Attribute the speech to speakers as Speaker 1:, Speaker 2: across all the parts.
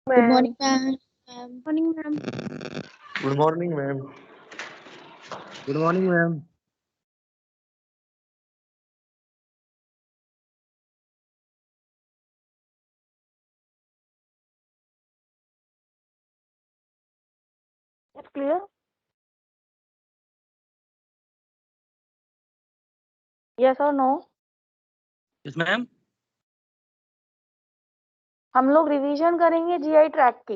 Speaker 1: Good
Speaker 2: ma'am.
Speaker 1: morning, ma'am. Morning, ma'am.
Speaker 3: Good morning, ma'am.
Speaker 4: Good morning, ma'am.
Speaker 2: It's clear? Yes or no?
Speaker 4: Yes, ma'am.
Speaker 2: हम लोग revision करेंगे GI tract की.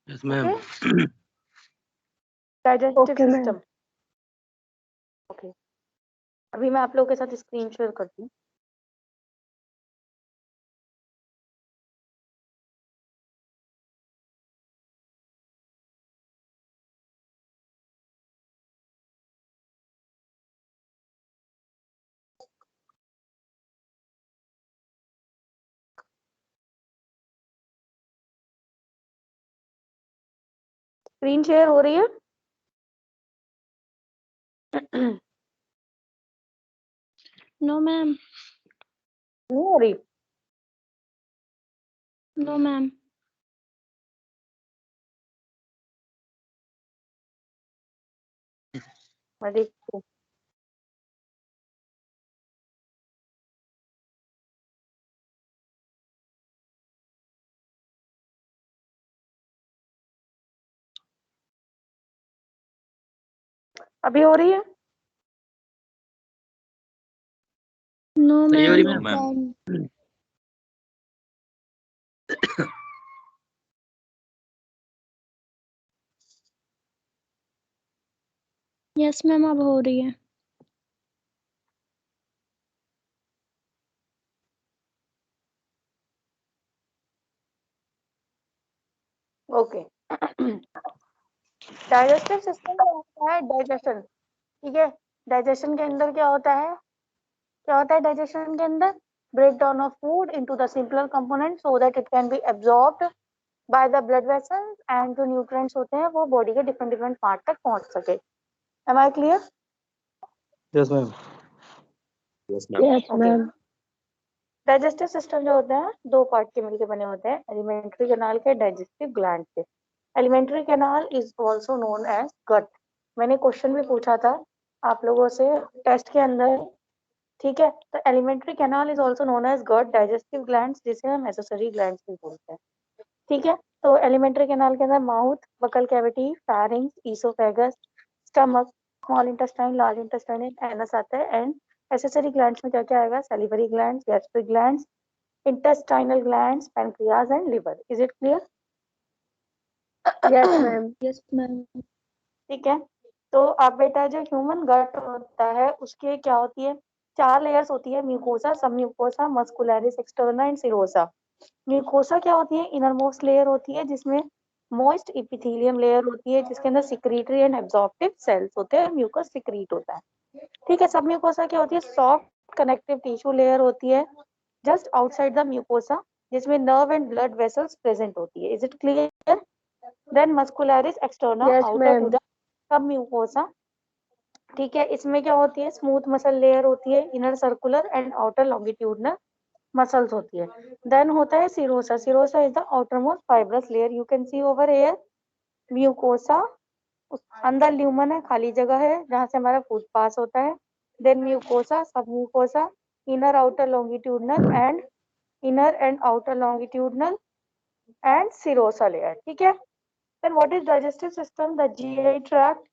Speaker 4: Yes, ma'am.
Speaker 2: Digestive
Speaker 1: Okay, ma'am.
Speaker 2: System. Okay. अभी मैं आप लोगों के साथ स्क्रीन शेयर करती हूँ. स्क्रीन शेयर हो रही है?
Speaker 1: No, ma'am.
Speaker 2: नहीं हो रही.
Speaker 1: No, ma'am.
Speaker 2: मैं देखती हूँ. अभी हो रही है?
Speaker 1: No,
Speaker 4: सही हो
Speaker 1: ma'am.
Speaker 4: रही
Speaker 1: No,
Speaker 4: ma'am.
Speaker 1: ma'am. Yes, ma'am. अब हो रही है.
Speaker 2: ओके. डाइजेस्टिव सिस्टम क्या होता है? डाइजेशन. ठीक है. डाइजेशन के अंदर क्या होता है? क्या होता है डाइजेशन के अंदर? Breakdown of food into the simpler component so that it can be absorbed by the blood vessels and जो न्यूट्रिएंट्स होते हैं वो बॉडी के डिफरेंट डिफरेंट पार्ट तक पहुंच सके. Am I clear?
Speaker 4: Yes, ma'am.
Speaker 3: Yes, ma'am.
Speaker 1: Yes,
Speaker 2: okay.
Speaker 1: ma'am.
Speaker 2: Digestive system जो होते हैं दो पार्ट के मिलकर बने होते हैं, एलिमेंट्री कैनाल के, डाइजेस्टिव ग्लैंड के. Elementary canal is also known as gut. मैंने क्वेश्चन भी पूछा था आप लोगों से टेस्ट के अंदर. ठीक है. तो alimentary canal is also known as gut. Digestive glands जिसे हम एक्सेसरी ग्लैंड्स भी बोलते हैं. ठीक है. तो एलिमेंट्री कैनाल के अंदर mouth, buccal cavity, pharynx, oesophagus, stomach, small intestine, large intestine and anus आता है. एंड एक्सेसरी ग्लैंड्स में क्या क्या आएगा? Salivary glands, gastric glands, intestinal glands, pancreas and liver. Is it clear?
Speaker 1: Yes, ma'am. Yes, ma'am.
Speaker 2: ठीक है. तो अब बेटा जो ह्यूमन गट होता है उसके क्या होती है? 4 लेयर्स होती है. Mucosa, sub mucosa, muscularis externa and serosa. Mucosa क्या होती है? इनर मोस्ट लेयर होती है जिसमें मॉइस्ट एपिथेलियम लेयर होती है जिसके अंदर सिक्रीटरी एंड एब्जॉर्प्टिव सेल्स होते हैं. म्यूकस सिक्रीट होता है. ठीक है. सब म्यूकोसा क्या होती है? सॉफ्ट कनेक्टिव टिश्यू लेयर होती है जस्ट आउटसाइड द म्यूकोसा जिसमें nerve and blood vessels present होती है. Is it clear? Then muscularis externa
Speaker 1: Yes,
Speaker 2: outer to
Speaker 1: ma'am.
Speaker 2: The सब म्यूकोसा. ठीक है. इसमें क्या होती है? स्मूथ मसल लेयर होती है, inner circular and outer longitudinal muscles होती है. देन होता है serosa. Serosa is the outer most fibrous layer. You can C over here mucosa. अंदर ल्यूमन है, खाली जगह है जहां से हमारा फूड पास होता है. Then mucosa, sub mucosa, inner outer longitudinal and inner and outer longitudinal and serosa layer. ठीक है. Then what is digestive system? The GI tract,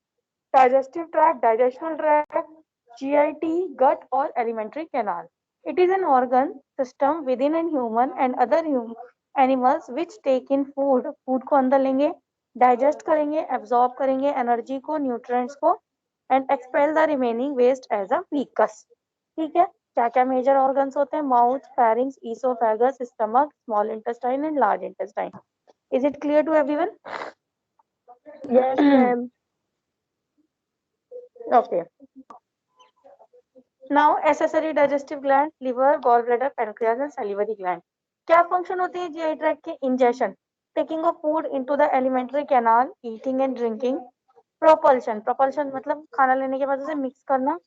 Speaker 2: digestive tract, digestional tract, GIT, gut or alimentary canal. It is an organ system within a human and other animals which take in food. Food को अंदर लेंगे, digest करेंगे, absorb करेंगे energy को, nutrients को and expel the remaining waste as a mucus. ठीक है. क्या क्या मेजर ऑर्गन्स होते हैं? Mouth, pharynx, oesophagus, stomach, small intestine and large intestine. Is it clear to everyone?
Speaker 1: Yes, ma'am.
Speaker 2: Okay. Now accessory digestive gland, liver, gallbladder, pancreas and salivary gland. क्या function होती है GI tract के? Ingestion, taking of food into the alimentary canal, eating and drinking, propulsion. Propulsion मतलब खाना लेने के बाद उसे मिक्स करना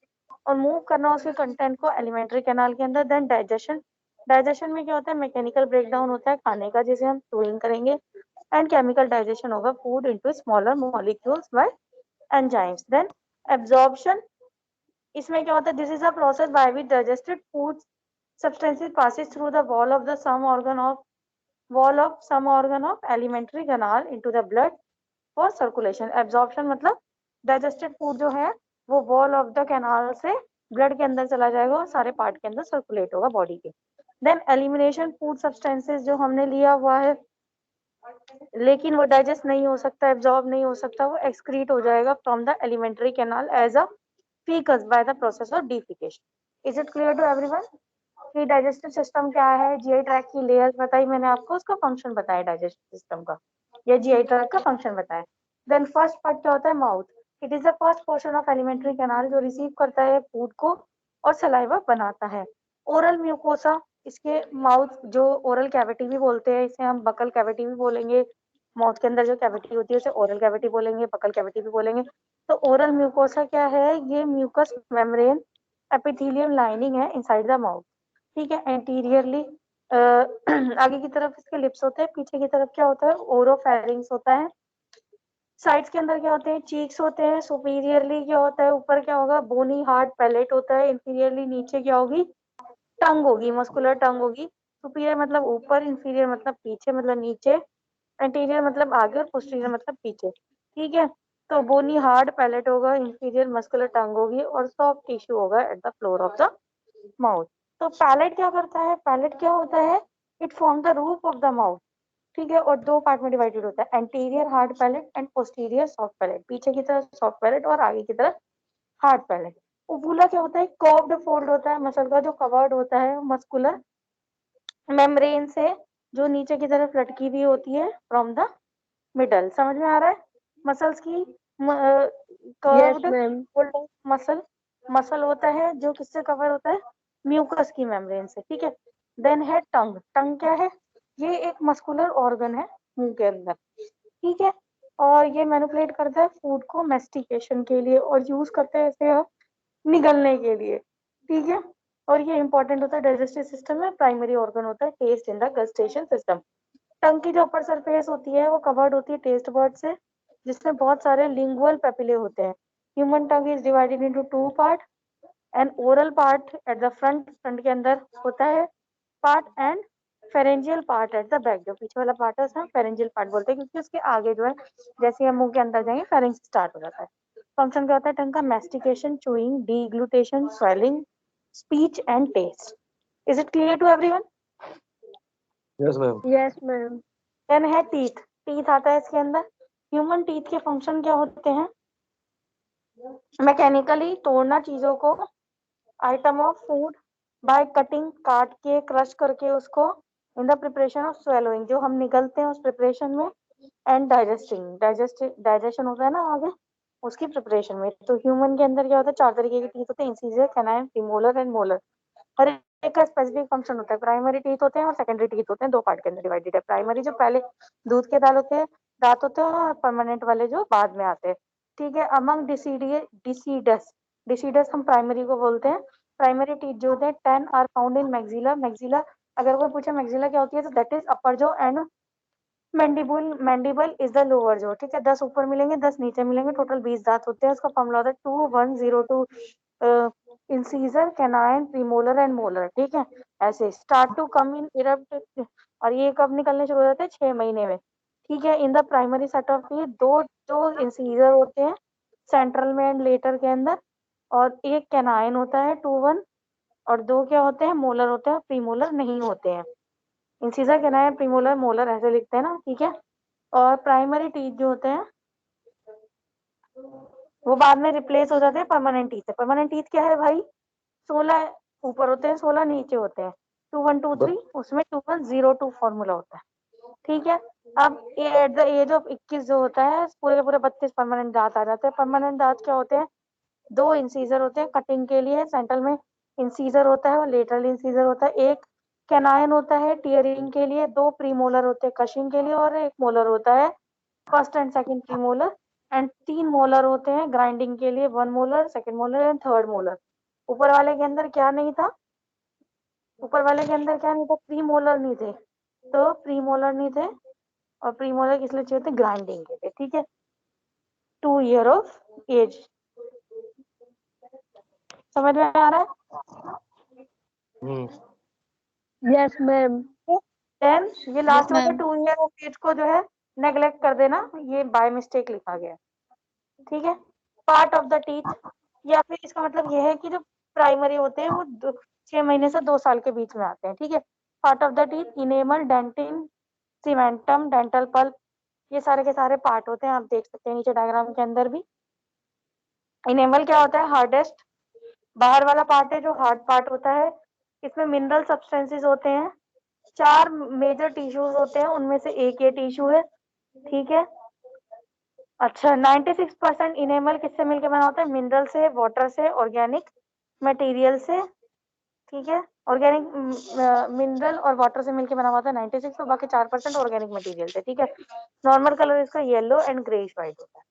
Speaker 2: और मूव करना उसके कंटेंट को एलिमेंट्री कैनाल के अंदर. देन डाइजेशन, डाइजेशन में क्या होता है, मैकेनिकल ब्रेकडाउन होता है खाने का जिसे हम चूइंग करेंगे, एंड केमिकल डाइजेशन होगा food into smaller molecules by enzymes. Then absorption, इसमें क्या होता है, this is a process by which digested food substances passes through the wall of some organ of alimentary canal into the blood for circulation। absorption मतलब digested food जो है वो wall of the canal से blood के अंदर चला जाएगा और सारे पार्ट के अंदर सर्कुलेट होगा बॉडी के। देन एलिमिनेशन, फूड सब्सटेंसेस जो हमने लिया हुआ है लेकिन वो डाइजेस्ट नहीं हो सकता, एब्जॉर्ब नहीं हो सकता, वो एक्सक्रीट हो जाएगा from the alimentary canal as a faeces by the process of defecation. Is it clear to everyone कि डाइजेस्टिव सिस्टम क्या है? जीआई ट्रैक्ट की लेयर्स बताई मैंने आपको, उसका फंक्शन बताया डाइजेस्टिव सिस्टम का, या जीआई ट्रैक्ट का फंक्शन बताया। देन फर्स्ट पार्ट क्या होता है? Mouth. It is the first portion of alimentary canal जो रिसीव करता है फूड को और सलाइवा बनाता है। ओरल म्यूकोसा, इसके माउथ जो ओरल कैविटी भी बोलते हैं, इसे हम बकल कैविटी भी बोलेंगे। माउथ के अंदर जो कैविटी होती है उसे ओरल कैविटी बोलेंगे, बकल कैविटी भी बोलेंगे। तो ओरल म्यूकोसा क्या है? ये म्यूकस मेम्ब्रेन एपिथेलियम लाइनिंग है इनसाइड द माउथ, ठीक है। एंटीरियरली आगे की तरफ इसके लिप्स होते हैं, पीछे की तरफ क्या होता है? ओरोफेरिंग्स होता है। साइड्स के अंदर क्या होते हैं? चीक्स होते हैं। सुपीरियरली क्या होता है? ऊपर क्या होगा? बोनी हार्ड पैलेट होता है। इंफीरियरली नीचे क्या होगी? टंग होगी, मस्कुलर टंग होगी। सुपीरियर मतलब ऊपर, इंफीरियर मतलब पीछे मतलब नीचे, एंटीरियर मतलब आगे और पोस्टीरियर मतलब पीछे, ठीक है। तो बोनी हार्ड पैलेट होगा, इंफीरियर मस्कुलर टंग होगी और सॉफ्ट टिश्यू होगा at the floor of the mouth. तो पैलेट क्या करता है? पैलेट क्या होता है? It form the roof of the mouth, ठीक है। और दो पार्ट में डिवाइडेड होता है, anterior hard palate and posterior soft palate. पीछे की तरफ सॉफ्ट पैलेट और आगे की तरफ हार्ड पैलेट। उबुला क्या होता है? कर्व्ड फोल्ड होता है मसल का जो कवर्ड होता है मस्कुलर मेम्ब्रेन से, जो नीचे की तरफ लटकी हुई होती है फ्रॉम द मिडल। समझ में आ रहा है? मसल्स की
Speaker 1: Yes,
Speaker 2: curved
Speaker 1: ma'am.
Speaker 2: Fold muscle होता है जो किससे कवर होता है? म्यूकस की मेम्ब्रेन से, ठीक है। देन है टंग। टंग क्या है? ये एक मस्कुलर ऑर्गन है मुंह के अंदर, ठीक है। और ये मैनिपुलेट करता है फूड को मेस्टिकेशन के लिए और यूज करते हैं इसे निगलने के लिए, ठीक है। और ये इंपॉर्टेंट होता है डाइजेस्टिव सिस्टम में, प्राइमरी ऑर्गन होता है टेस्ट इन द गस्टेशन सिस्टम। टंग की जो अपर सरफेस होती है वो कवर्ड होती है टेस्ट बर्ड से, जिसमें बहुत सारे लिंगुअल पेपिले होते हैं। Human tongue is divided into two part, N oral part at the front के अंदर होता है part, and pharyngeal part at the back. जो पीछे वाला पार्ट है उसे फेरेंजियल पार्ट बोलते हैं क्योंकि उसके आगे जो है जैसे हम मुंह के अंदर जाएंगे फेरेंज स्टार्ट हो जाता है। फंक्शन क्या होता है टंग का? Mastication, chewing, deglutition, swallowing, speech and taste. Is it clear to everyone?
Speaker 4: Yes, ma'am.
Speaker 1: Yes, ma'am.
Speaker 2: Then है टीथ। टीथ आता है इसके अंदर। ह्यूमन टीथ के फंक्शन क्या होते हैं? मैकेनिकली तोड़ना चीजों को, item of food by cutting, काट के क्रश करके उसको, in the preparation of swallowing, जो हम निगलते हैं उस प्रिपरेशन में, एंड डाइजेस्टिंग, डाइजेशन होता है ना आगे उसकी प्रिपरेशन में। तो ह्यूमन के अंदर क्या होता है? चार तरीके के टीथ होते हैं, incisor, canine, premolar and molar. हर एक का स्पेसिफिक फंक्शन होता है। प्राइमरी टीथ होते हैं और सेकेंडरी टीथ होते हैं, दो पार्ट के अंदर डिवाइडेड है। प्राइमरी जो पहले दूध के दांत होते हैं और परमानेंट वाले जो बाद में आते हैं, ठीक है। अमंग डिसीडस हम प्राइमरी को बोलते हैं। प्राइमरी टीथ जो होते हैं 10 are found in maxilla. Maxilla, अगर कोई पूछे मैक्सिला क्या होती है तो दैट इज अपर जो and mandible is the lower जो, ठीक है। 10 ऊपर मिलेंगे 10 नीचे मिलेंगे, टोटल 20 दांत होते हैं। उसका फॉर्मूला होता है 2102 incisor, canine, premolar and molar, ठीक है। ऐसे start to come in erupt, और ये कब निकलने शुरू हो जाते हैं? 6 महीने में, ठीक है। In the primary set of teeth दो जो इंसीजर होते हैं सेंट्रल में एंड लेटर के अंदर, और एक कैनाइन होता है 21, और दो क्या होते हैं? मोलर होते हैं, प्रीमोलर नहीं होते हैं। इंसीजर, कैनाइन, प्रीमोलर, मोलर ऐसे लिखते हैं ना, ठीक है। और प्राइमरी टीथ जो होते हैं वो बाद में रिप्लेस हो जाते हैं परमानेंट टीथ से। परमानेंट टीथ क्या है भाई? 16 ऊपर होते हैं 16 नीचे होते हैं, 2123 उसमें 2102 फॉर्मूला होता है, ठीक है। अब एट द एज ऑफ 21 जो होता है पूरे के पूरे 32 परमानेंट दांत आ जाते हैं। परमानेंट दांत क्या होते हैं? दो इंसीजर होते हैं कटिंग के लिए, सेंट्रल में इंसीजर होता है और लेटरल इंसीजर होता है। एक कैनाइन होता है टीयरिंग के लिए, दो प्रीमोलर होते हैं कशिंग के लिए, और एक मोलर होता है first and second premolar, and 3 molar होते हैं ग्राइंडिंग के लिए, 1 molar, second molar and third molar. ऊपर वाले के अंदर क्या नहीं था? ऊपर वाले के अंदर क्या नहीं था, प्री मोलर नहीं थे, तो प्री मोलर नहीं थे, और प्री मोलर किस लिए चाहिए थे, ग्राइंडिंग के थे, ठीक है। 2 ईयर ऑफ एज, समझ में आ रहा है?
Speaker 4: Hmm.
Speaker 1: Yes ma'am.
Speaker 2: देन ये लास्ट वाला
Speaker 1: ma'am.
Speaker 2: 2 ईयर ऑफ एज को जो है नेग्लेक्ट कर देना, ये बाय मिस्टेक लिखा गया है, ठीक है। पार्ट ऑफ द टीथ, या फिर इसका मतलब ये है कि जो प्राइमरी होते हैं वो 6 महीने से 2 साल के बीच में आते हैं, ठीक है। Part of the teeth, enamel, dentine, cementum, dental pulp, ये सारे के सारे पार्ट होते हैं, आप देख सकते हैं नीचे डायग्राम के अंदर भी। इनेमल क्या होता है, हार्डेस्ट, बाहर वाला पार्ट है जो हार्ड पार्ट होता है, इसमें मिनरल सब्सटेंसेस होते हैं, 4 मेजर टिश्यूज होते हैं, उनमें से एक ये टिश्यू है, ठीक है। अच्छा, 96% इनेमल किससे मिलकर बना होता है, मिनरल से, वाटर से, ऑर्गेनिक मटेरियल से, ठीक है। ऑर्गेनिक मिनरल और वाटर से मिलकर बना हुआ था 96, और बाकी 4% ऑर्गेनिक मटेरियल से, ठीक है। नॉर्मल कलर इसका येलो एंड ग्रेइश व्हाइट होता है,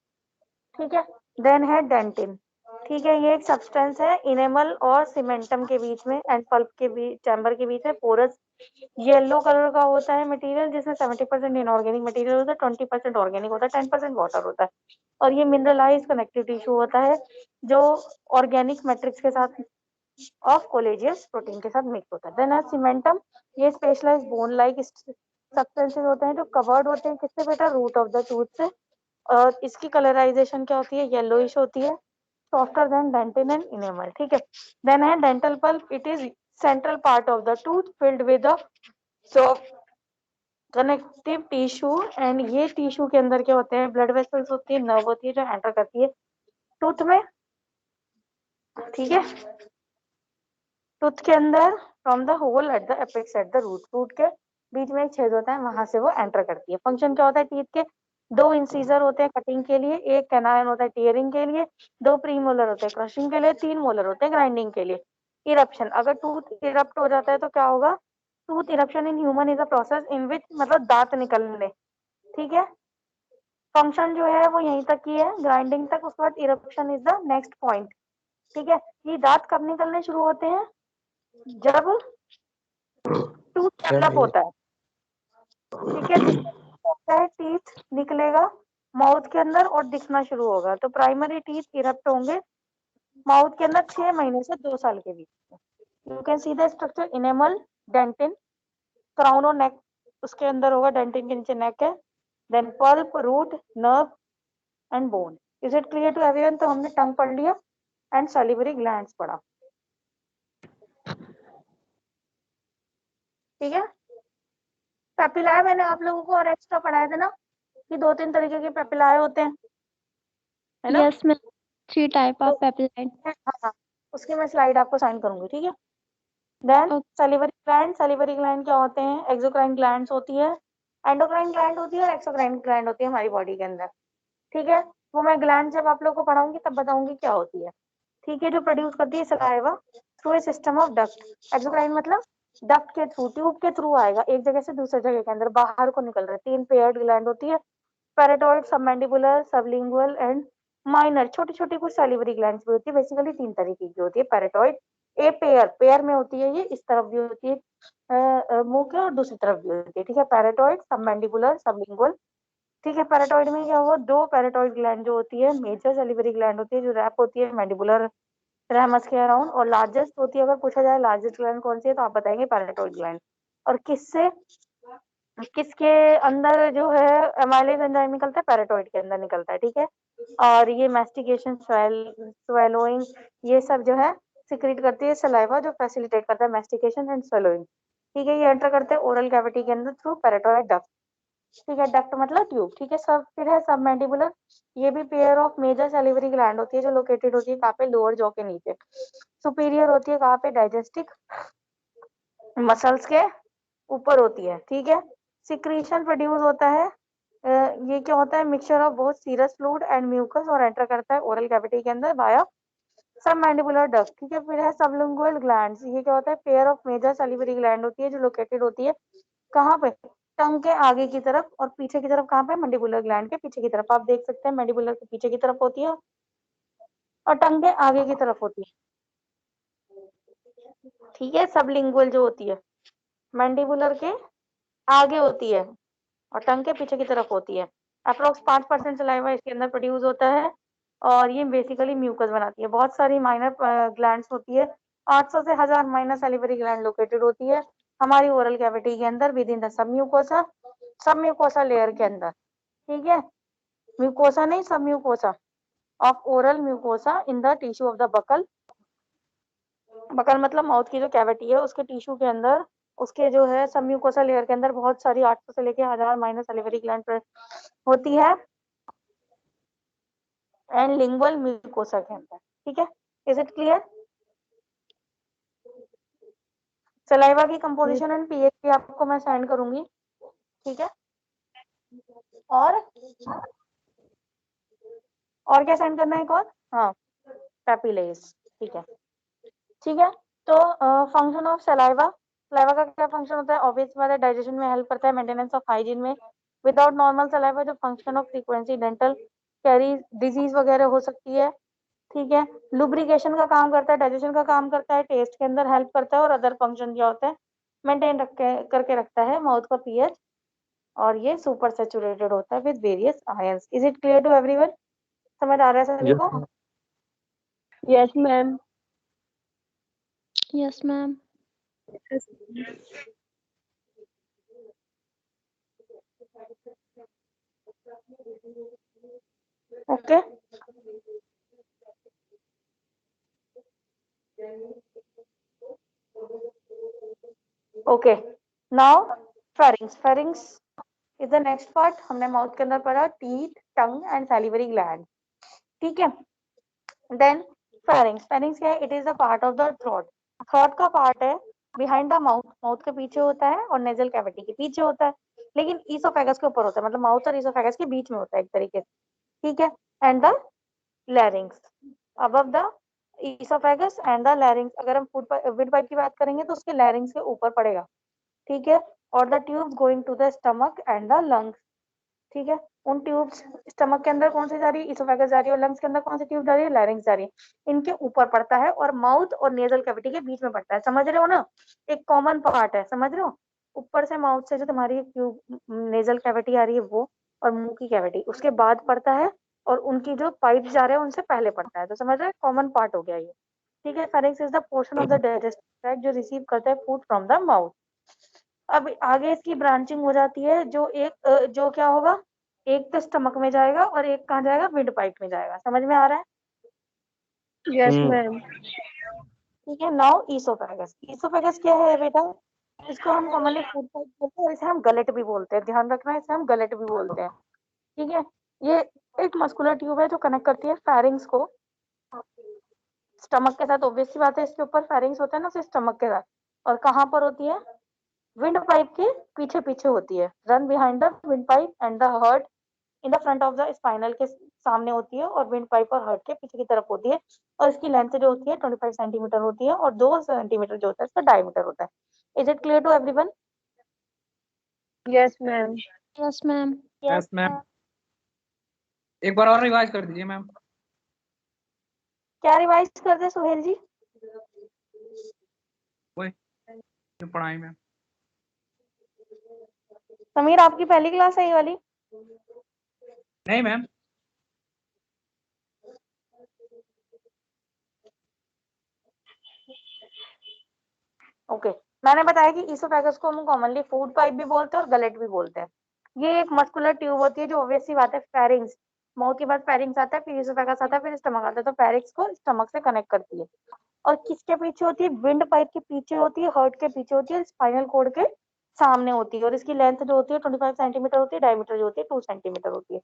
Speaker 2: ठीक है। देन है डेंटिन, ठीक है, ये एक सब्सटेंस है इनेमल और सीमेंटम के बीच में एंड पल्प के बीच, चैम्बर के बीच में, पोरस येलो कलर का होता है मटेरियल, जिसमें 70% इनऑर्गेनिक मटेरियल होता है, 20% ऑर्गेनिक होता है, 10% वाटर होता है, और ये मिनरलाइज कनेक्टिव टिश्यू होता है जो ऑर्गेनिक मैट्रिक्स के साथ ऑफ कोलेजियस प्रोटीन के साथ मिक्स होता है। देन है सीमेंटम, ये स्पेशलाइज बोन लाइक सब्सटेंसेस होते हैं जो कवर्ड होते हैं किससे बेटा, रूट ऑफ द टूथ से, और इसकी कलराइजेशन क्या होती है, येलोइश होती है, softer than dentine and enamel, ठीक है। देन है dental pulp, it is central part of the tooth filled with a soft connective tissue, and ये टिश्यू के अंदर क्या होते हैं, ब्लड वेसल्स होती है, नर्व होती है जो एंटर करती है टूथ में, ठीक है। टूथ के अंदर from the hole at the apex at the root, root के बीच में एक छेद होता है, वहां से वो एंटर करती है। फंक्शन क्या होता है टीथ के, 2 इंसीजर होते हैं कटिंग के लिए, एक कैनाइन होता है टीयरिंग के लिए, 2 प्रीमोलर होते हैं क्रशिंग के लिए, 3 मोलर होते हैं ग्राइंडिंग के लिए। इरप्शन, अगर टूथ इरप्ट हो जाता है तो क्या होगा, tooth eruption in human is a process in which, मतलब दांत निकलने, ठीक है। फंक्शन जो है वो यहीं तक ही है, ग्राइंडिंग तक, उसके बाद eruption is the next point, ठीक है। ये दांत कब निकलने शुरू होते हैं, जब टूथ डेवलप होता है, ठीक है। होता है टीथ निकलेगा माउथ के अंदर और दिखना शुरू होगा, तो प्राइमरी टीथ इरप्ट होंगे माउथ के अंदर 6 महीने से 2 साल के बीच में। You can see the structure, enamel, dentine, crown और नेक, उसके अंदर होगा, डेंटिन के नीचे नेक है, then pulp, root, nerve and bone. Is it clear to everyone? तो हमने टंग पढ़ लिया एंड सैलिवरी ग्लैंड्स पढ़ा, ठीक है। पेपिलाए मैंने आप लोगों को और एक्स्ट्रा पढ़ाए थे ना, कि 2-3 तरीके के पेपिलाए होते हैं, है ना।
Speaker 1: यस मैम, 3 टाइप
Speaker 2: तो
Speaker 1: ऑफ पेप्टाइड।
Speaker 2: हाँ, उसकी मैं स्लाइड आपको साइन करूंगी, ठीक है। देन सैलिवरी ग्लैंड क्या होते हैं, एक्सोक्राइन ग्लैंड्स होती है, एंडोक्राइन ग्लैंड होती है और एक्सोक्राइन ग्लैंड होती है हमारी बॉडी के अंदर, ठीक है। वो मैं ग्लैंड जब आप लोगों को पढ़ाऊंगी तब बताऊंगी क्या होती है, ठीक है, जो प्रोड्यूस करती है saliva through a system of duct. Exocrine मतलब डक्ट के थ्रू, ट्यूब के थ्रू आएगा एक जगह से दूसरी जगह के अंदर, बाहर को निकल रहा है। 3 पेयर्ड ग्लैंड होती है, पैराटॉइड, सबमैंडिबुलर, सबलिंगुअल एंड माइनर। छोटी छोटी कुछ सैलिवरी ग्लैंड्स भी होती है, बेसिकली 3 तरीके की होती है। पैराटॉइड ए पेयर, पेयर में होती है, ये इस तरफ भी होती है मुंह के, और दूसरी तरफ भी होती है, ठीक है। पैराटॉइड, सबमैंडिबुलर, सबलिंगुअल, ठीक है। पैराटॉइड में क्या हुआ, 2 पैराटॉइड ग्लैंड जो होती है, मेजर सैलिवरी ग्लैंड होती है जो रैप होती है मैंडिबुलर रैमस के अराउंड, और लार्जेस्ट होती है, अगर पूछा जाए लार्जेस्ट ग्लैंड कौन सी है तो आप बताएंगे पैराटॉइड ग्लैंड। और किससे, किसके अंदर जो है एमाइलेज एंजाइम निकलता है, पैराटॉइड के अंदर निकलता है, ठीक है। और ये मैस्टिकेशन, स्वेलोइंग, ये सब जो है सिक्रीट करती है सलाइवा, जो फैसिलिटेट करता है मैस्टिकेशन एंड स्वेलोइंग, ठीक है। ये एंटर करते हैं ओरल कैविटी के अंदर थ्रू पैराटॉइड डक्ट, ठीक है। डक्ट मतलब ट्यूब, ठीक है। सब फिर है सब मैंडिबुलर, ये भी pair of major salivary gland होती है जो लोकेटेड होती है कहाँ पे, लोअर जॉ के नीचे। सुपीरियर होती है कहाँ पे, डाइजेस्टिक मसल्स के ऊपर होती है, ठीक है। सिक्रीशन प्रोड्यूस होता है, ये क्या होता है, मिक्सचर ऑफ बहुत सीरस फ्लूइड एंड म्यूकस, और एंटर करता है ओरल कैविटी के अंदर वाया सब मैंडिबुलर डक्ट, ठीक है। फिर है सबलिंगुअल ग्लैंड्स, ये क्या होता है, pair of major salivary gland होती है जो लोकेटेड होती है कहाँ पे, टंग के आगे की तरफ, और पीछे की तरफ कहाँ पे, मैंडिबुलर ग्लैंड के पीछे की तरफ। आप देख सकते हैं मैंडिबुलर के पीछे की तरफ होती है और टंग के आगे की तरफ होती है, ठीक है, सबलिंगुअल जो होती है, मैंडिबुलर के आगे होती है और टंग के पीछे की तरफ होती है। अप्रोक्स 5% सलाइवा इसके अंदर प्रोड्यूस होता है और ये बेसिकली म्यूकस बनाती है। बहुत सारी माइनर ग्लैंड्स होती है, 800 से 1000 माइनर सैलिवरी ग्लैंड लोकेटेड होती है हमारी ओरल कैविटी के अंदर विद इन द सब म्यूकोसा लेयर के अंदर। ठीक है, म्यूकोसा नहीं, submucosa of oral mucosa in the tissue of the buccal. Buccal मतलब माउथ की जो कैविटी है उसके टिश्यू के अंदर, उसके जो है सब म्यूकोसा लेयर के अंदर बहुत सारी 800 से लेके 1000 माइनर सैलिवरी ग्लैंड होती है एंड लिंगुअल म्यूकोसा के अंदर। ठीक है, इज इट क्लियर? सलाइवा की कंपोजिशन एंड पीएच भी आपको मैं सेंड करूंगी। ठीक है, और क्या सेंड करना है एक और? हाँ, पैपिलेस। ठीक है, ठीक है। तो फंक्शन ऑफ सलाइवा, सलाइवा का क्या फंक्शन होता है? ऑब्वियस बात है, डाइजेशन में हेल्प करता है, मेंटेनेंस ऑफ हाइजीन में। विदाउट नॉर्मल सलाइवा जो function of frequency dental carry disease वगैरह हो सकती है। ठीक है, लुब्रिकेशन का काम करता है, डाइजेशन का काम करता है, टेस्ट के अंदर हेल्प करता है और अदर फंक्शन क्या होता है? मेंटेन करके रखता है माउथ का पीएच और ये सुपर सैचुरेटेड होता है with various ions. Is it clear to everyone? समझ आ रहा है सभी को?
Speaker 1: Yes, ma'am. Yes, ma'am.
Speaker 2: Okay, okay. Now pharynx is the next part. हमने माउथ के अंदर पढ़ा teeth, tongue and salivary gland. ठीक है, देन फेरिंग्स क्या है? It is the part of the throat का पार्ट है बिहाइंड द माउथ, माउथ के पीछे होता है और नेजल कैविटी के पीछे होता है, लेकिन ईसोफेगस के ऊपर होता है, मतलब माउथ और ईसोफेगस के बीच में होता है एक तरीके से। ठीक है, and the larynx above the oesophagus and the larynx. अगर हम फूड विंड पाइप की बात करेंगे तो उसके लैरिंग्स के ऊपर पड़ेगा। ठीक है, और the tubes going to the stomach and the lungs. ठीक है, उन ट्यूब्स, स्टमक के अंदर कौन सी जा रही है? इसोफेगस जा रही है, और लंग्स के अंदर कौन सी ट्यूब जा रही है? लैरिंग्स जा रही है। इनके ऊपर पड़ता है और माउथ और नेजल कैविटी के बीच में पड़ता है। समझ रहे हो ना? एक कॉमन पार्ट है, समझ रहे हो? ऊपर से माउथ से जो तुम्हारी ट्यूब नेजल कैविटी आ रही है वो, और मुंह की कैविटी उसके बाद पड़ता है, और उनकी जो पाइप जा रहे हैं उनसे पहले पड़ता है। तो समझ रहे हो, कॉमन पार्ट हो गया ये। ठीक है, pharynx is the portion of the digestive tract जो रिसीव करता है फूड फ्रॉम द माउथ। अब आगे इसकी ब्रांचिंग हो जाती है, जो जो क्या होगा, एक तो स्टमक में जाएगा और एक कहाँ जाएगा? विंड पाइप में जाएगा। समझ में आ रहा है?
Speaker 1: Yes, ma'am.
Speaker 2: ठीक है, नाउ ईसोफेगस। ईसोफेगस क्या है बेटा? इसको हम कॉमनली फूड पाइप बोलते हैं, इसे हम गलेट भी बोलते हैं, ध्यान रखना, इसे हम गलेट भी बोलते हैं। ठीक है, ये एक मस्कुलर ट्यूब है जो कनेक्ट करती है फेरिंग्स को स्टमक के साथ। ऑब्वियस सी बात है, इसके ऊपर फेरिंग्स होता है ना, सिर्फ स्टमक के साथ। और कहाँ पर होती है? विंड पाइप के पीछे पीछे होती है, run behind the wind pipe and the heart in the front of the spinal के सामने होती है, और विंड पाइप और हार्ट के पीछे की तरफ होती है। और इसकी लेंथ जो होती है 25 सेंटीमीटर होती है, और 2 सेंटीमीटर जो होता है इसका डायमीटर होता है। Is it clear to everyone?
Speaker 1: Yes, ma'am. Yes, ma'am.
Speaker 5: Yes ma'am, एक बार और रिवाइज कर दीजिए मैम।
Speaker 2: क्या रिवाइज कर दे सुहेल जी?
Speaker 5: वही जो पढ़ाई मैम।
Speaker 2: समीर, आपकी पहली क्लास है ये वाली?
Speaker 5: नहीं मैम,
Speaker 2: ओके, मैंने बताया कि ईसोफेगस को हम कॉमनली फूड पाइप भी बोलते हैं और गलेट भी बोलते हैं। ये एक मस्कुलर ट्यूब होती है जो ऑब्वियस सी बात है फेरिंग्स, माउथ के बाद फेरिंग्स आता है, फिर ईसोफेगस आता है, फिर स्टमक आता है, तो फेरिंग्स को स्टमक से कनेक्ट करती है। और किसके पीछे होती है? विंड पाइप के पीछे होती है, हार्ट के पीछे होती है, स्पाइनल कॉर्ड के सामने होती है। और इसकी लेंथ जो होती है 25 सेंटीमीटर होती है, डायमीटर जो होती है 2 सेंटीमीटर होती है।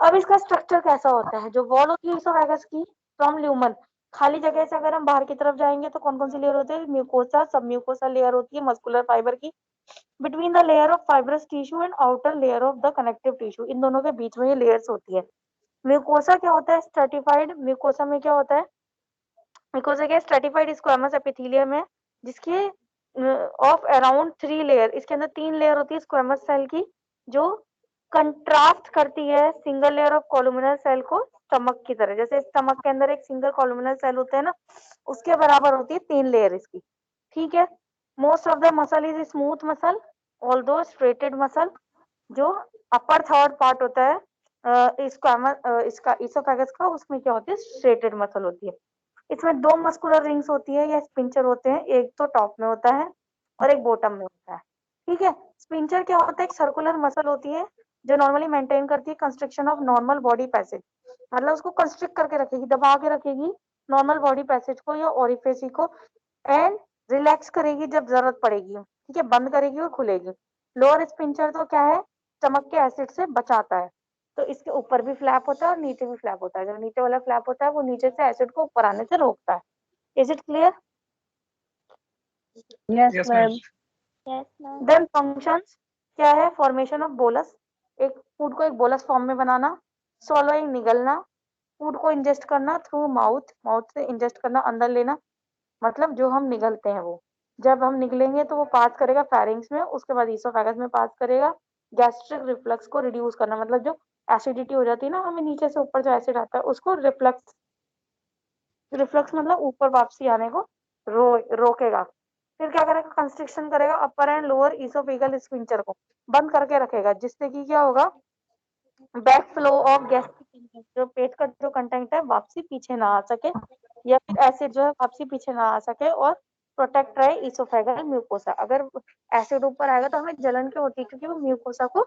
Speaker 2: अब इसका स्ट्रक्चर कैसा होता है? जो वॉल होती है ईसोफेगस की फ्रॉम ल्यूमन, खाली जगह से अगर हम बाहर की तरफ जाएंगे तो कौन कौन सी लेयर होती है? म्यूकोसा, सब म्यूकोसा लेयर होती है मस्कुलर फाइबर की, between the layer of fibrous tissue and outer layer of the connective tissue. इन दोनों के बीच में ये लेयर्स होती है। म्यूकोसा क्या होता है? स्ट्रेटिफाइड म्यूकोसा में क्या होता है? म्यूकोसा क्या? स्ट्रेटिफाइड स्क्वेमस एपिथेलियम है जिसके ऑफ अराउंड 3 लेयर, इसके अंदर 3 लेयर होती है स्क्वेमस सेल की, जो कंट्रास्ट करती है सिंगल लेयर ऑफ कोलुमिनर सेल को स्टमक की तरह, जैसे स्टमक के अंदर एक सिंगल कॉलमनर सेल होते हैं ना, उसके बराबर होती है 3 लेयर इसकी, ठीक है। Most of the muscle is smooth muscle, although striated muscle. जो अपर थर्ड पार्ट होता है इसका इसोफेगस का, उसमें क्या होती है, स्ट्रेटेड मसल होती है। इसमें 2 मस्कुलर रिंग्स होती है या स्पिंचर होते हैं, एक तो टॉप में होता है और एक बॉटम में होता है, ठीक है। स्पिंचर क्या होता है, एक सर्कुलर मसल होती है जो नॉर्मली मेंटेन करती है construction of normal body passage, मतलब उसको कंस्ट्रिक्ट करके रखेगी, दबा के रखेगी नॉर्मल बॉडी पैसेज को या ओरिफिस को, एंड रिलैक्स करेगी जब जरूरत पड़ेगी, ठीक है, बंद करेगी और खुलेगी। लोअर स्पिंचर तो क्या है, स्टमक के एसिड से बचाता है, तो इसके ऊपर भी फ्लैप होता है और नीचे भी फ्लैप होता है। जो नीचे वाला फ्लैप होता है वो नीचे से एसिड को ऊपर आने से रोकता है। Is it clear?
Speaker 1: Yes,
Speaker 5: Yes,
Speaker 1: ma'am.
Speaker 5: ma'am.
Speaker 1: Yes, ma'am.
Speaker 2: Then functions क्या है, फॉर्मेशन ऑफ बोलस, एक फूड को एक बोलस फॉर्म में बनाना, swallowing निगलना, फूड को इंजेस्ट करना थ्रू माउथ, माउथ से इंजेस्ट करना, अंदर लेना, मतलब जो हम निगलते हैं वो, जब हम निगलेंगे तो वो पास करेगा फेरिंग्स में, उसके बाद इसोफेगस में पास करेगा। गैस्ट्रिक रिफ्लक्स को रिड्यूस करना, मतलब जो एसिडिटी हो जाती है ना हमें नीचे से ऊपर जो एसिड आता है उसको रिफ्लक्स, रिफ्लक्स मतलब ऊपर वापसी आने को रोकेगा। फिर क्या करेगा, कंस्ट्रिक्शन करेगा अपर एंड लोअर इसोफेगल स्फिंक्टर को बंद करके रखेगा, जिससे कि क्या होगा, बैक फ्लो ऑफ गैस्ट्रिक, जो पेट का जो कंटेंट है वापसी पीछे ना आ सके, या फिर एसिड जो है वापसी पीछे ना आ सके, और प्रोटेक्ट रहे इसोफेगल म्यूकोसा। अगर एसिड ऊपर आएगा तो हमें जलन क्यों होती है, क्योंकि वो म्यूकोसा को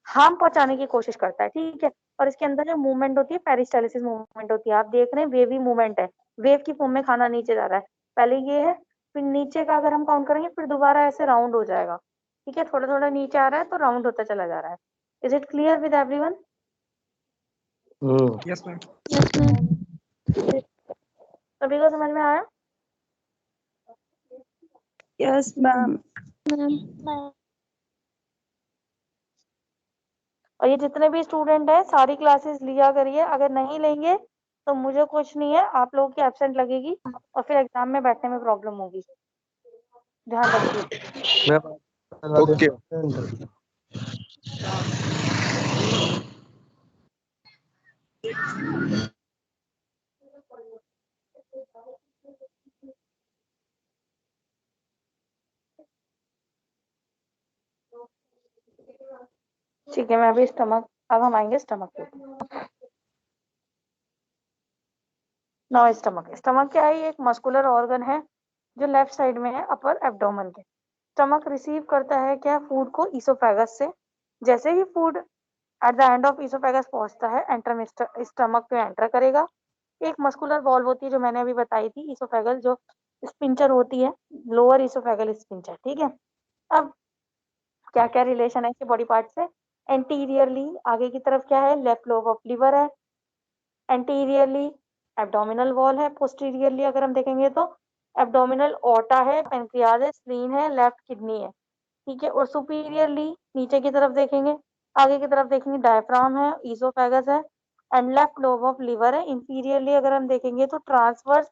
Speaker 2: हार्म पहुंचाने की कोशिश करता है, ठीक है। और इसके अंदर जो मूवमेंट होती है पेरिस्टालिसिस मूवमेंट होती है, आप देख रहे हैं वेवी मूवमेंट है, वेव की फॉर्म में खाना नीचे जा रहा है, पहले ये है, फिर नीचे का अगर हम काउंट करेंगे फिर दोबारा ऐसे राउंड हो जाएगा, ठीक है, थोड़ा थोड़ा नीचे आ रहा है तो राउंड होता चला जा रहा है। Is it clear with everyone?
Speaker 5: Yes, ma'am.
Speaker 1: Yes, ma'am.
Speaker 2: सभी को समझ में आया?
Speaker 1: Yes, ma'am. Ma'am.
Speaker 2: और ये जितने भी स्टूडेंट हैं सारी क्लासेस लिया करिए, अगर नहीं लेंगे तो मुझे कुछ नहीं है, आप लोगों की एब्सेंट लगेगी और फिर एग्जाम में बैठने में प्रॉब्लम होगी, ध्यान रखिए।
Speaker 3: Okay.
Speaker 2: ठीक है, मैं अभी स्टमक, अब हम आएंगे स्टमक पे। नाउ स्टमक, स्टमक क्या है, ये एक मस्कुलर ऑर्गन है जो लेफ्ट साइड में है अपर एब्डोमेन के। स्टमक रिसीव करता है क्या, फूड को इसोफेगस से, जैसे ही food at the end of oesophagus पहुंचता है एंटर स्टमक पे एंटर करेगा। एक मस्कुलर वॉल्व होती है जो मैंने अभी बताई थी, इसोफेगल जो स्पिंचर होती है, लोअर इसोफेगल स्पिंचर, ठीक है। अब क्या क्या रिलेशन है इसके बॉडी पार्ट से, एंटीरियरली आगे की तरफ क्या है, लेफ्ट लोब ऑफ लिवर है, एंटीरियरली एब्डोमिनल वॉल है, पोस्टीरियरली अगर हम देखेंगे तो एब्डोमिनल ओटा है, पेनक्रियाज है, स्प्लीन है, लेफ्ट किडनी है, ठीक है। और सुपीरियरली नीचे की तरफ देखेंगे, आगे की तरफ देखेंगे डायफ्राम है, इसोफेगस है and left lobe of liver है। इंफीरियरली अगर हम देखेंगे तो ट्रांसवर्स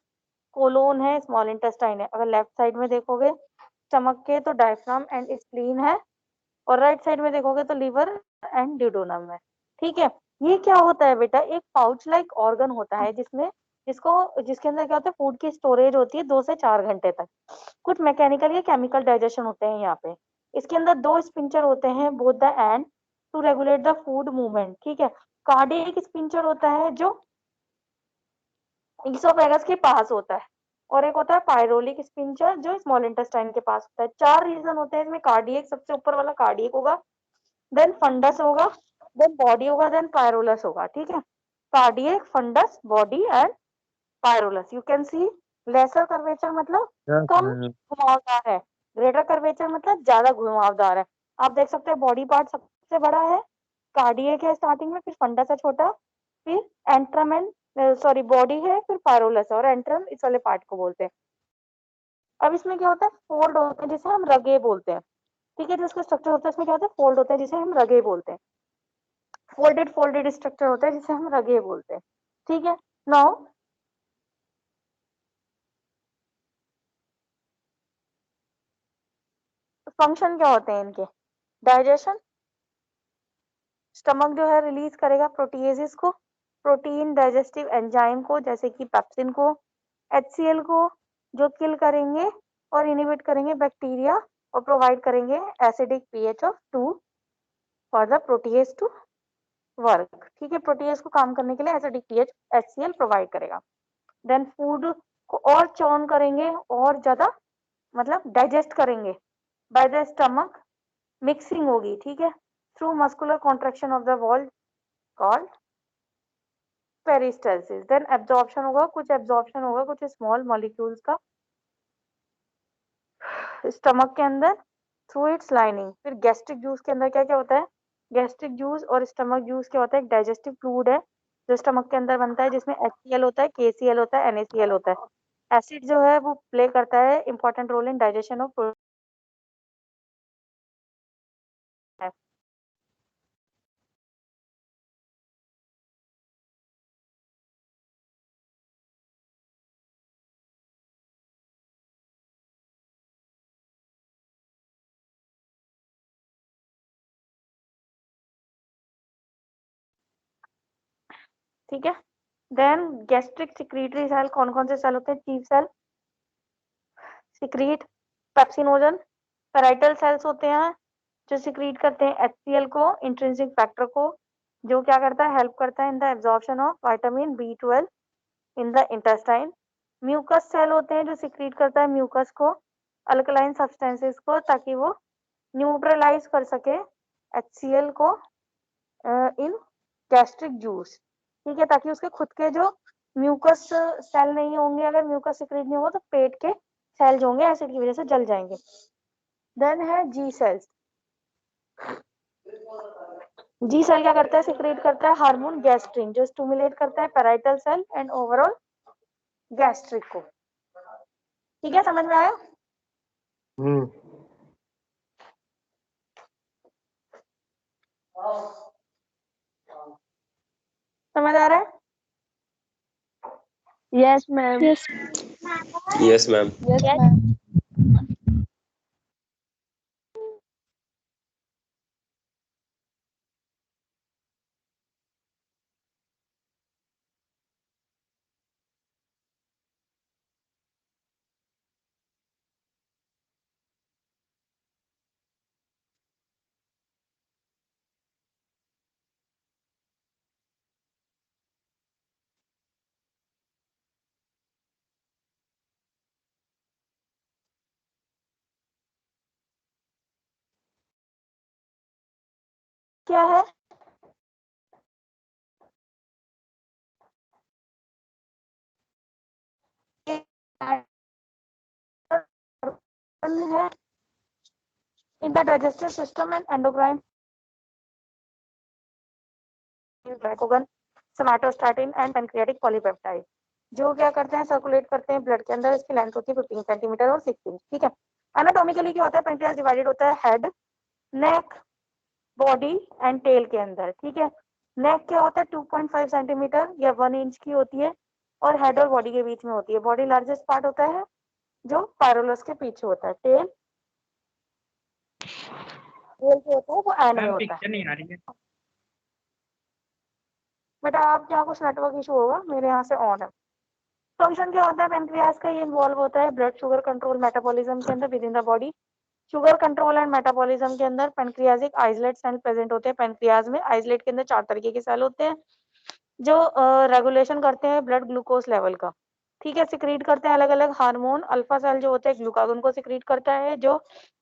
Speaker 2: कोलोन है, स्मॉल इंटेस्टाइन है। अगर लेफ्ट साइड में देखोगे स्टमक के तो डायफ्राम एंड स्प्लीन है, और राइट साइड में देखोगे तो लिवर एंड ड्यूडोनम है, ठीक है। ये क्या होता है बेटा, एक पाउच लाइक ऑर्गन होता है जिसमें जिसके अंदर क्या होता है, फूड की स्टोरेज होती है 2 से 4 घंटे तक। कुछ मैकेनिकल या केमिकल डाइजेशन होते हैं यहाँ पे। इसके अंदर 2 स्पिंचर होते हैं both the end to regulate the food movement, ठीक है। कार्डियक स्पिंचर होता है जो इसोफेगस के पास होता है, और एक होता है पायरोलिक स्पिंचर जो स्मॉल इंटेस्टाइन के पास होता है। 4 रीजन होते हैं इसमें, कार्डियक सबसे ऊपर वाला कार्डियक होगा, देन फंडस होगा, देन बॉडी होगा, देन पायरोलस होगा, ठीक है। Cardiac, fundus, body and pylorus. You can see lesser curvature मतलब
Speaker 3: Yes,
Speaker 2: कम
Speaker 3: ma'am.
Speaker 2: घुमावदार है, ग्रेटर कर्वेचर मतलब ज्यादा घुमावदार है। आप देख सकते हैं बॉडी पार्ट सबसे बड़ा है, कार्डियक है स्टार्टिंग में, फिर फंडस है छोटा, फिर एंट्रम एंड सॉरी बॉडी है, फिर पायरोलस है, और एंट्रम इस वाले पार्ट को बोलते हैं। अब इसमें क्या होता है, फोल्ड होते हैं जिसे हम रगे बोलते हैं, ठीक है। जो इसका स्ट्रक्चर होता है इसमें क्या होता है, फोल्ड होता है जिसे हम रगे बोलते हैं, फोल्डेड स्ट्रक्चर होता है जिसे हम रगे बोलते हैं, ठीक है। नाउ फंक्शन क्या होते हैं इनके, डाइजेशन, स्टमक जो है रिलीज करेगा प्रोटीएजेस को, प्रोटीन डाइजेस्टिव एंजाइम को, जैसे कि पेप्सिन को, HCl को, जो किल करेंगे और इनिबिट करेंगे बैक्टीरिया और प्रोवाइड करेंगे acidic pH of 2 for the protease to work. ठीक है, प्रोटीएज को काम करने के लिए एसिडिक pH HCl प्रोवाइड करेगा। देन फूड को और चॉन करेंगे और ज्यादा मतलब डाइजेस्ट करेंगे बाय द स्टमक, मिक्सिंग होगी। ठीक है, through muscular contraction of the wall called peristalsis. Then absorption होगा, कुछ स्मॉल मॉलिक्यूल्स का स्टमक के अंदर थ्रू इट्स लाइनिंग। फिर गैस्ट्रिक जूस के अंदर क्या क्या होता है? गैस्ट्रिक जूस और स्टमक जूस क्या होता है? एक डाइजेस्टिव फ्लूइड है जो स्टमक के अंदर बनता है, जिसमें HCl होता है, KCl होता है, NaCl होता है। एसिड जो है वो प्ले करता है important role in digestion of protein. ठीक है, देन गैस्ट्रिक सिक्रीटरी सेल कौन कौन से सेल होते हैं? Chief cell, secrete pepsinogen. Parietal cells होते हैं जो सिक्रीट करते हैं HCl को, इंट्रिंसिक फैक्टर को, जो क्या करता है? हेल्प करता है in the absorption of vitamin B12 in the intestine. Mucus cell होते हैं जो सिक्रीट करता है म्यूकस को, अल्कलाइन सब्सटेंसेस को, ताकि वो न्यूट्रलाइज कर सके HCl को इन गैस्ट्रिक जूस। ठीक है, ताकि उसके खुद के जो म्यूकस सेल नहीं होंगे, अगर म्यूकस सिक्रीट नहीं होगा तो पेट के सेल जो होंगे एसिड की वजह से जल जाएंगे। देन है जी सेल्स। जी सेल क्या करता है? सिक्रेट करता है हार्मोन गैस्ट्रिन, जो स्टिमुलेट करता है parietal cell and overall gastric को। ठीक है, समझ में आया? समझ आ रहा है?
Speaker 1: Yes, ma'am. Yes.
Speaker 3: Yes, ma'am.
Speaker 1: Yes, ma'am.
Speaker 2: क्या है? है in the digestive system and endocrine glycogen, somatostatin and pancreatic polypeptide, जो क्या करते हैं? सर्कुलेट करते हैं ब्लड के अंदर। इसकी लेंथ होती है 15 सेंटीमीटर और 6 इंच। ठीक है, एनाटॉमिकली क्या होता है? पेंक्रियास डिवाइडेड होता है head, neck, body and tail के अंदर। ठीक है, नेक क्या होता है? 2.5 सेंटीमीटर या 1 इंच की होती है और हेड और बॉडी के बीच में होती है। बॉडी लार्जेस्ट पार्ट होता है जो पायरोलस के पीछे होता है। टेल जो होता है वो एंड में
Speaker 5: मैम
Speaker 2: होता है।
Speaker 5: पिक्चर नहीं आ रही है।
Speaker 2: बेटा आपके यहाँ कुछ नेटवर्क इशू होगा, मेरे यहाँ से ऑन है। फंक्शन क्या होता है पेंक्रियास का? ये इन्वॉल्व होता है ब्लड शुगर कंट्रोल मेटाबॉलिज्म के अंदर within the body. Sugar control and metabolism के अंदर पेंक्रियासिक आइसोलेट सेल प्रेजेंट होते हैं। पेंक्रियाज में आइसोलेट के अंदर 4 तरीके के सेल होते हैं जो रेगुलेशन करते हैं ब्लड ग्लूकोज लेवल का। ठीक है, सिक्रीट करते हैं अलग अलग हार्मोन। अल्फा सेल जो होता है ग्लूकागोन को सिक्रीट करता है, जो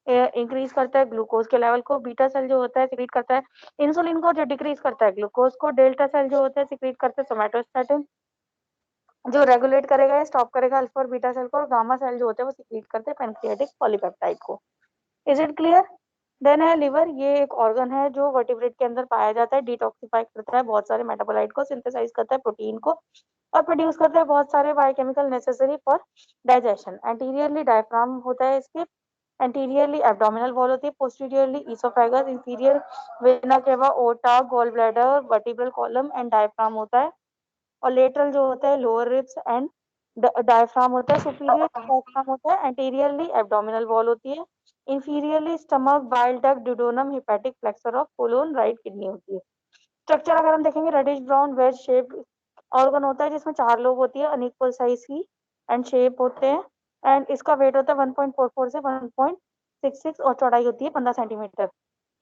Speaker 2: इंक्रीज करता है ग्लूकोज के लेवल को। बीटा सेल जो होता है सिक्रीट करता है इंसुलिन को, जो डिक्रीज करता है ग्लूकोज को। डेल्टा सेल जो होता है सिक्रीट करते हैं सोमैटोस्टैटिन, जो रेगुलेट करेगा, स्टॉप करेगा अल्फा और बीटा सेल को। और गामा सेल जो होते हैं वो सिक्रीट करते हैं पैंक्रियाटिक पॉलीपेप्टाइड को। Is it clear? देन है लिवर। ये एक ऑर्गन है जो वर्टिब्रेट के अंदर पाया जाता है। डिटॉक्सिफाई करता है बहुत सारे मेटाबोलाइट को, सिंथेसाइज करता है प्रोटीन को और प्रोड्यूस करता है बहुत सारे biochemical necessary for digestion. Anteriorly diaphragm होता है इसके, एंटीरियरली एब्डोमिनल वॉल होती है, posteriorly oesophagus, inferior vena cava, aorta, gall bladder, vertebral column and diaphragm होता है। और लेटरल जो होता है लोअर रिब्स एंड डायफ्राम होता है। सुपीरियर डायफ्राम होता है, एंटीरियरली एब्डोमिनल वॉल होती है, inferiorly stomach, bile duct, duodenum, hepatic flexure of colon, right kidney होती है। स्ट्रक्चर अगर हम देखेंगे reddish brown wedge shape organ होता है जिसमें 4 लोब होती है अनइक्वल साइज की एंड शेप होते हैं एंड इसका वेट होता है 1.44 से 1.66 और चौड़ाई होती है 15 सेंटीमीटर।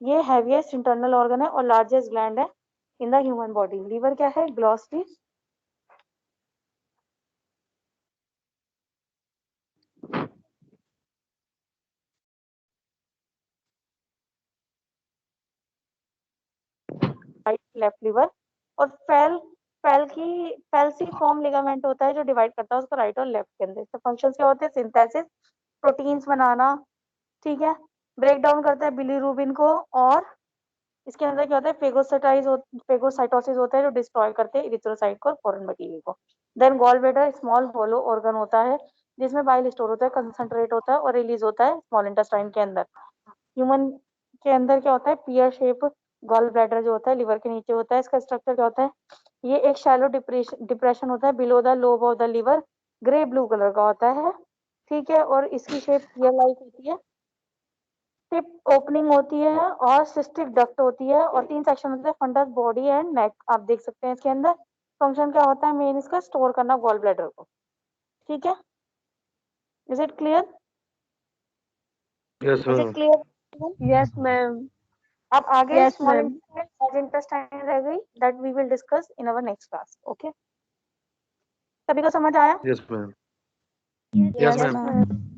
Speaker 2: ये हैवीएस्ट इंटरनल ऑर्गन है और लार्जेस्ट ग्लैंड है in the human body. Liver क्या है? ग्लॉसरी राइट लेफ्ट लिवर और फैल्सीफॉर्म लिगामेंट होता है जो डिवाइड करता है उसको राइट और लेफ्ट के अंदर। इसके फंक्शंस क्या होते हैं? सिंथेसिस, प्रोटीन्स बनाना, ठीक है, ब्रेक डाउन करता है बिलीरुबिन को और इसके अंदर क्या होता है? फेगोसाइटोसिस होता है जो डिस्ट्रॉय करते हैं इरिथ्रोसाइट को और फॉरेन मटेरियल को। Then gall bladder small hollow organ होता है जिसमें बाइल स्टोर होता है, कंसंट्रेट होता है और रिलीज होता है स्मॉल इंटेस्टाइन के अंदर। ह्यूमन के अंदर क्या होता है? पियर शेप गॉल ब्लैडर जो होता है लिवर के नीचे होता है। इसका स्ट्रक्चर क्या होता है? ये एक शैलो डिप्रेशन होता है below the lobe of the liver, grey blue colour का होता है, ठीक है, और इसकी शेप पियर लाइक होती है, टिप ओपनिंग होती है और सिस्टिक डक्ट होती है और 3 सेक्शन होते हैं फंडस, बॉडी एंड नेक। आप देख सकते हैं इसके अंदर फंक्शन क्या होता है मेन इसका? स्टोर करना गॉल ब्लैडर को, ठीक है। Is it clear?
Speaker 4: Yes,
Speaker 2: is it
Speaker 4: ma'am.
Speaker 2: Clear?
Speaker 1: Yes, ma'am.
Speaker 2: अब आगे
Speaker 1: Yes,
Speaker 2: स्मॉल
Speaker 1: ma'am.
Speaker 2: इंटेस्टाइन रह गई that we will discuss in our next class. Okay, सभी को समझ आया?
Speaker 4: Yes, ma'am.
Speaker 1: Yes,
Speaker 4: ma'am.
Speaker 1: ma'am.